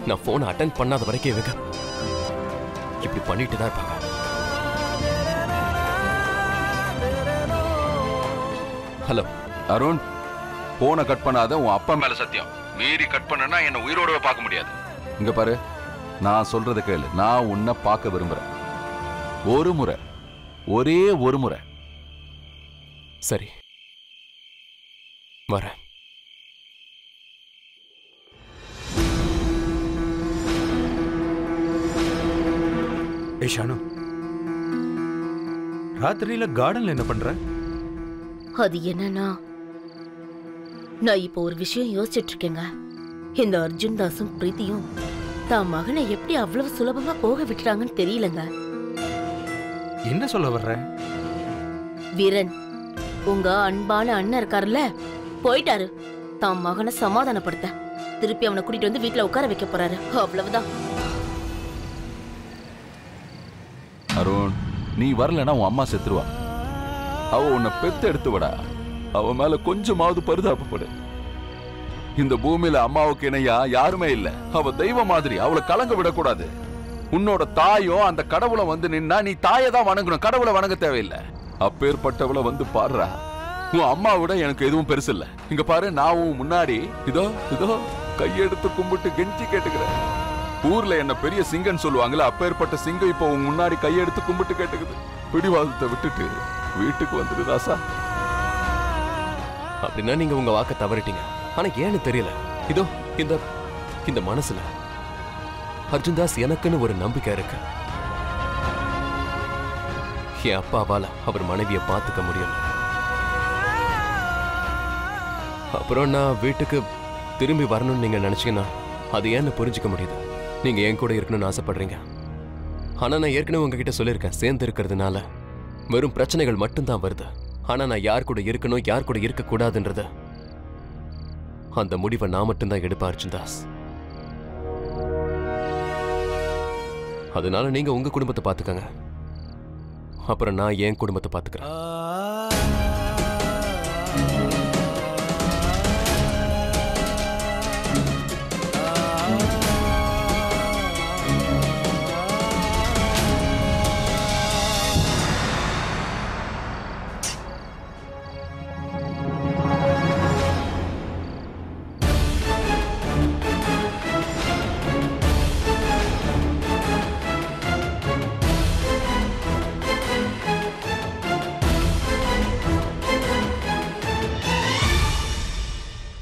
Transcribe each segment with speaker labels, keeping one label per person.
Speaker 1: நான் போனை அட்டென்ட் பண்ணாத வரைக்கும் இவங்க இப்படி பண்ணிட்டு தான் இருப்பாங்க. ஹலோ
Speaker 2: அருண், போனை கட் பண்ணாத. உன் அப்பா மேல சத்தியம். மீறி கட் பண்ணனா என்ன உயிரோடவே பார்க்க முடியாது. இங்க பாரு, நான் சொல்றத கேளு. நான் உன்னை பார்க்க விரும்புறேன். ஒரு முறை, ஒரே ஒரு முறை.
Speaker 1: சரி, வரேன்.
Speaker 3: ஷானு, ராத்திரியில கார்டன்ல என்ன பண்ற?
Speaker 4: அது என்னன்னா, நான் இப்போ ஒரு விஷயம் யோசிச்சுட்டு இருக்கேங்க. இந்த அர்ஜுன் தாஸும் பிரீத்தியும் தான் மகனை எப்படி அவ்வளவு சுலபமா போக விட்டுறாங்கன்னு தெரியலங்க.
Speaker 3: என்ன சொல்ல வர்ற?
Speaker 4: வீரன், உங்க அன்பான அண்ணன் இருக்காருல்ல, போயிட்டாரு தான் மகனை சமாதானப்படுத்த. திருப்பி அவனை கூட்டிட்டு வந்து வீட்டுல உட்கார வைக்க போறாரு. அவ்வளவுதான்.
Speaker 2: அருண், நீ வரலன்னா உன் அம்மா செத்துருவா. அவ உன்னை பெத்து எடுத்து விடா. அவ மேல கொஞ்சமாவது பரிதாபப்படு. இந்த பூமியில அம்மாவுக்கு இணையா யாருமே இல்ல. அவ தெய்வ மாதிரி. அவளை கலங்க விடக்கூடாது. உன்னோட தாயும் அந்த கடவுளை வந்து நின்னா நீ தாயை தான் வணங்கணும், கடவுளை வணங்க தேவையில்லை. அப்பேற்பட்டவளை வந்து பாடுறா. உன் அம்மா விட எனக்கு எதுவும் பெருசு இல்ல. இங்க பாரு, நான் உன் முன்னாடி இதோ இதோ கையெடுத்து கும்பிட்டு கெஞ்சி கேட்டுக்கிறேன். ஊர்ல என்ன பெரிய சிங்கன்னு சொல்லுவாங்கல்ல, அப்பேற்பட்ட சிங்கம் இப்போ உன் முன்னாடி கையெடுத்து கும்பிட்டு கேட்டுக்குது. பிடிவாதத்தை விட்டுட்டு வீட்டுக்கு வந்துடு ராசா.
Speaker 1: அப்படின்னா நீங்க உங்க வாக்க தவறிட்டீங்க. ஆனா ஏன்னு தெரியல, இதோ இந்த இந்த மனசுல அர்ஜுன் தாஸ் எனக்குன்னு ஒரு நம்பிக்கை இருக்கு. என் அப்பாவால அவர் மனைவியை பார்த்துக்க முடியும். அப்புறம் நான் வீட்டுக்கு திரும்பி வரணும்னு நீங்க நினைச்சீங்கன்னா அது ஏன்னு புரிஞ்சுக்க முடியுது. நீங்க என் கூட இருக்கணும்னு ஆசைப்படுறீங்க. ஆனா நான் ஏற்கனவே உங்ககிட்ட சொல்லியிருக்கேன், சேர்ந்து இருக்கிறதுனால வெறும் பிரச்சனைகள் மட்டும்தான் வருது. ஆனா நான் யார் கூட இருக்கணும், யார் கூட இருக்க கூடாதுன்றது அந்த முடிவை நான் மட்டும்தான் எடுப்பேன் அர்ஜுன் தாஸ். அதனால நீங்க உங்க குடும்பத்தை பாத்துக்கங்க, அப்புறம் நான் என் குடும்பத்தை பாத்துக்கிறேன்.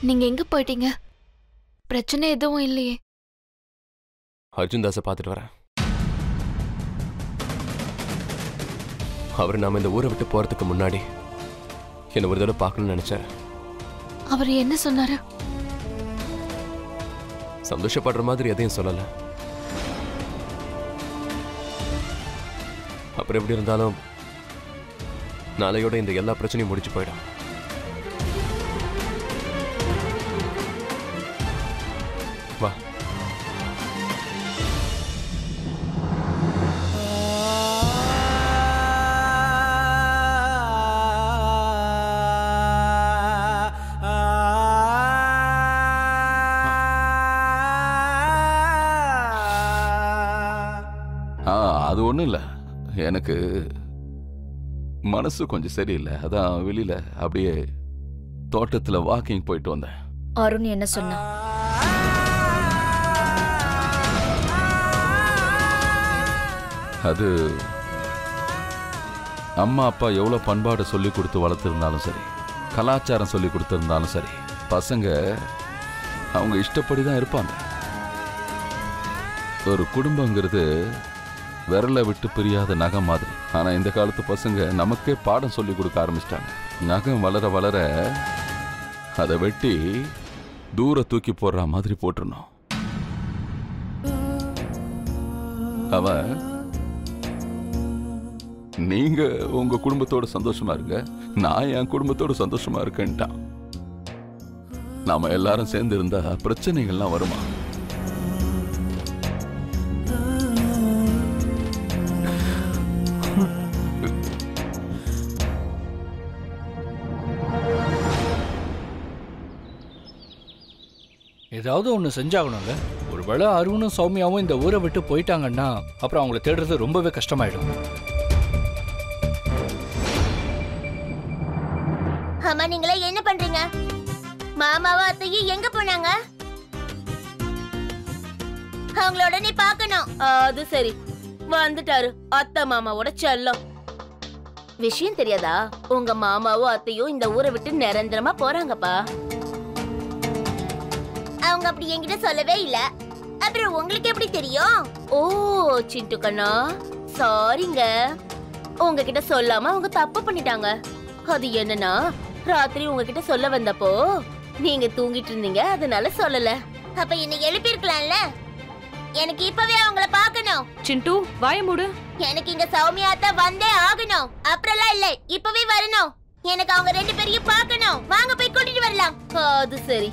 Speaker 5: நீங்க எங்க போயிட்டீங்க? பிரச்சனை எதுவும் இல்லையே?
Speaker 1: அர்ஜுன் தாஸை பார்த்துட்டு வரேன். அவர் நாம இந்த ஊரை விட்டு போறதுக்கு முன்னாடி என்ன ஒரு தடவை பார்க்கணும்னு நினைச்சாரு.
Speaker 5: அவர் என்ன சொன்னாரு?
Speaker 1: சந்தோஷப்படுற மாதிரி எதையும் சொல்லல. அப்புறம் எப்படி இருந்தாலும் நாளையோட இந்த எல்லா பிரச்சனையும் முடிச்சு போயிடும். வா.
Speaker 2: அது ஒண்ணும் இல்ல, எனக்கு மனசு கொஞ்சம் சரியில்லை. அதான் வெளியில அப்படியே தோட்டத்துல வாக்கிங் போயிட்டு வந்தேன்.
Speaker 6: அருண் என்ன சொன்னா?
Speaker 2: அது அம்மா அப்பா எவ்வளவு பண்பாடு சொல்லி கொடுத்து வளர்த்திருந்தாலும் சரி, கலாச்சாரம் சொல்லி கொடுத்திருந்தாலும் சரி, பசங்க அவங்க இஷ்டப்படிதான் இருப்பாங்க. ஒரு குடும்பங்கிறது விரலை விட்டு பிரியாத நகம் மாதிரி. ஆனா இந்த காலத்து பசங்க நமக்கே பாடம் சொல்லி கொடுக்க ஆரம்பிச்சிட்டாங்க. நகம் வளர வளர அதை வெட்டி தூர தூக்கி போடுற மாதிரி போட்டுருணும். அவன் நீங்க உங்க குடும்பத்தோட சந்தோஷமா இருங்க, நான் என் குடும்பத்தோட சந்தோஷமா இருக்கேன்ட்டான். நாம எல்லாரும் சேர்ந்து இருந்தா பிரச்சனைகள்லாம் வருமா?
Speaker 7: ஏதாவது ஒன்று செஞ்சாகணும்ல. ஒரு
Speaker 6: ஒருவேளை அருணும் சௌமியாவும் இந்த ஊரை விட்டு போயிட்டாங்கன்னா அப்புறம் அவங்கள தேடுறது ரொம்பவே கஷ்டமாயிடும்.
Speaker 7: அம்மா நீங்களே என்ன பண்றீங்க? மாமாவும் அத்தையும் எங்க போனாங்க? அவங்களோட நீ பார்க்கணும்.
Speaker 4: அது சரி, வந்துட்டாரு அத்தை மாமாவோட செல்லம். விஷயம் தெரியாதா? உங்க மாமாவும் அத்தையும் இந்த ஊரை விட்டு நிரந்தரமா போறாங்கப்பா.
Speaker 7: அவங்க அப்படி என்கிட்ட சொல்லவே இல்ல. அப்புறம் உங்களுக்கு எப்படி தெரியும்?
Speaker 4: ஓ சிண்டு கண்ணா, சாரிங்க. உங்ககிட்ட சொல்லாம அவங்க தப்பு பண்ணிட்டாங்க. அது என்னன்னா, ராத்திரி உங்ககிட்ட சொல்ல வந்தப்போ நீங்க தூங்கிட்டு இருந்தீங்க, அதனால சொல்லல.
Speaker 7: அப்ப என்ன எழுப்பி இருக்கலாம்ல. எனக்கு இப்பவே அவங்கள பார்க்கணும்.
Speaker 8: சிண்டு வாய மூடு.
Speaker 7: எனக்கு இங்க சௌமியா அத்தை வந்தே ஆகணும். அப்புறம்லாம் இல்ல, இப்பவே வரணும். எனக்கு அவங்க 2 பேரையும் பார்க்கணும். வாங்க போய் கூட்டிட்டு வரலாம்.
Speaker 4: அது சரி,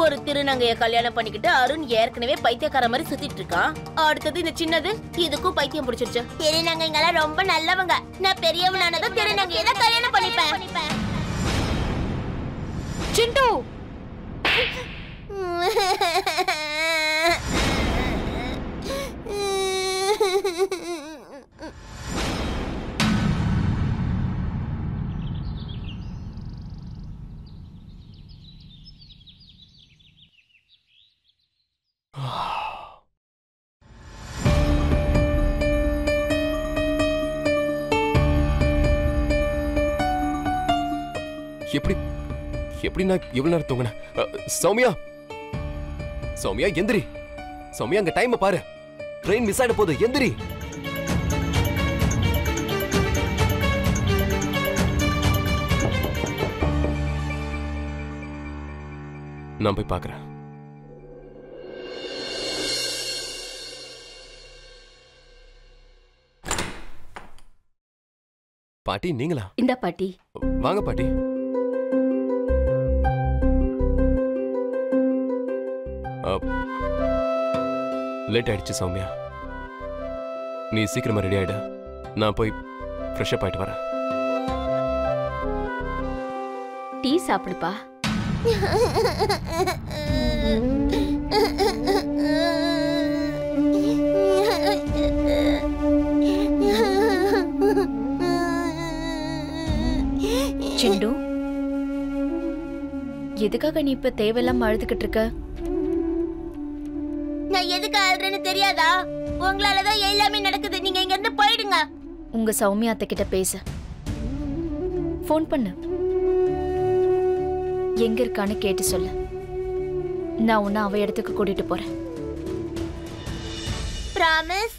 Speaker 4: ஒரு திருநங்கைய கல்யாணம் பண்ணிக்கிட்டு அருண் ஏற்கனவே பைத்தியக்கார மாதிரி சுத்திட்டு இருக்கான். அடுத்தது இந்த சின்னது, இதுக்கும் பைத்தியம் பிடிச்சிருச்சு.
Speaker 7: திருநங்கைங்கெல்லாம் ரொம்ப நல்லவங்க. நான் பெரியவனானதும் திருநங்கையை தான் கல்யாணம் பண்ணிப்பேன்.
Speaker 8: சிண்டு
Speaker 1: எப்படி எப்படி நான் இவ்வளவு நேரம் தூங்கினேன்? சௌமியா, சௌமியா எந்திரி. சௌமியா, அங்க டைம் பாரு. ட்ரெயின் மிஸ் ஆயிட போகுது. எந்திரி. நான் போய் பார்க்கறேன். பாட்டி நீங்களா?
Speaker 4: இந்த பாட்டி.
Speaker 1: வாங்க பாட்டி. லேட் ஆயிடுச்சு சௌமியா, நீ சீக்கிரமா ரெடி ஆயிடு. நான் போய் ஃப்ரெஷ் அப் ஆயிட்டு வரேன்.
Speaker 4: டீ சாப்பிடுப்பா.
Speaker 5: சிண்டு, எதுக்காக நீ இப்ப தேவையில்லாம அழுதுகிட்டு இருக்க?
Speaker 7: நான் எதுக்கு அழுறேன்னு தெரியாதா? உங்களாலதான் எல்லாமே நடக்குது. நீங்க இங்க இருந்து போயிடுங்க.
Speaker 5: உங்க சௌமியா அத்தை கிட்ட பேச ஃபோன் பண்ணு. எங்க இருக்கான்னு கேட்டு சொல்லு. நான் உன்னை அவ இடத்துக்கு கூட்டிட்டு போறேன்.
Speaker 7: பிராமிஸ்?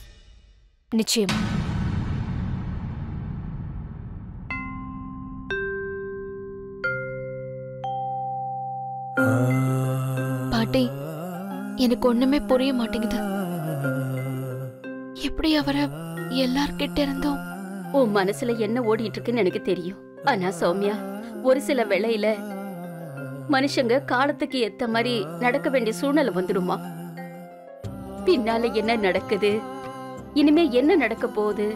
Speaker 5: நிச்சயம். பாட்டி, எனக்கு ஒண்ணுமே புரிய மாட்டேங்குது. எப்படி அவரை எல்லார்கிட்ட இருந்தும்.
Speaker 4: உன் மனசுல என்ன ஓடிட்டு இருக்குன்னு எனக்கு தெரியும். ஆனா சௌமியா, ஒரு சில வேளையில மனுஷங்க காலத்துக்கு ஏத்த மாதிரி நடக்க வேண்டிய சூழ்நிலை வந்துடுமா? பின்னால என்ன நடக்குது, இனிமே என்ன நடக்க போகுது,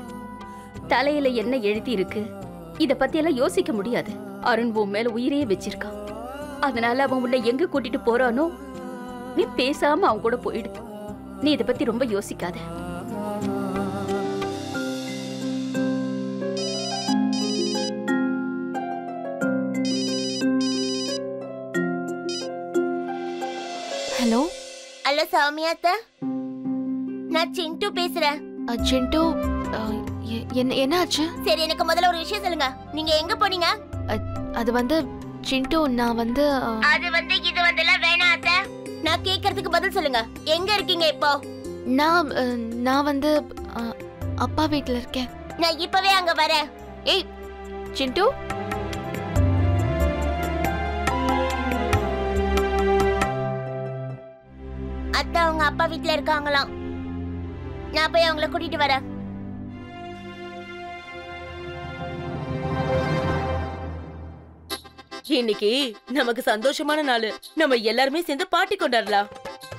Speaker 4: தலையில என்ன எழுதி இருக்கு, இத பத்தி எல்லாம் யோசிக்க முடியாது. அருண் உன் மேல உயிரையே வச்சிருக்கான். அதனால அவன் உன்னை எங்க கூட்டிட்டு போறானோ நீ பேசாம அவன் கூட போயிடு. நீ இத பத்தி ரொம்ப யோசிக்காத.
Speaker 5: ஹலோ.
Speaker 7: ஹலோ சௌமியா அத்தை, நான் சிண்டு பேசுறேன்.
Speaker 5: சிண்டு, என்ன ஆச்சு?
Speaker 7: சரி, எனக்கு முதல்ல ஒரு விஷயம் சொல்லுங்க. நீங்க எங்க போனீங்க?
Speaker 5: அது வந்து சிண்டு, நான் வந்து
Speaker 7: அது வந்து இது வந்தெல்லாம் வேணாம் அத்தை. நான் கேக்குறதுக்கு பதில் சொல்லுங்க. எங்க இருக்கீங்க இப்போ?
Speaker 5: நான் வந்து அப்பா வீட்ல இருக்கேன்.
Speaker 7: நான் இப்பவே அங்க வரேன்.
Speaker 5: ஏய் சிண்டு,
Speaker 7: அத்தை அவங்க அப்பா வீட்ல இருக்காங்களாம். நான் போய் அவங்கள கூட்டிட்டு வரேன்.
Speaker 4: இன்னைக்கு நமக்கு சந்தோஷமான நாள். நம்ம எல்லாருமே சேர்ந்து பார்ட்டி கொண்டாடலாம்.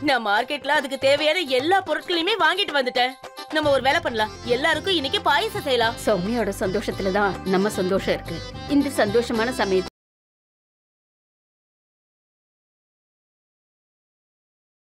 Speaker 4: நான் மார்க்கெட்ல அதுக்கு தேவையான எல்லா பொருட்களையுமே வாங்கிட்டு வந்துட்டேன். நம்ம ஒரு வேலை பண்ணலாம். எல்லாருக்கும் இன்னைக்கு பாயசம் செய்யலாம். சௌமியோட சந்தோஷத்துல தான் நம்ம சந்தோஷம் இருக்கு. இந்த சந்தோஷமான சமயத்துல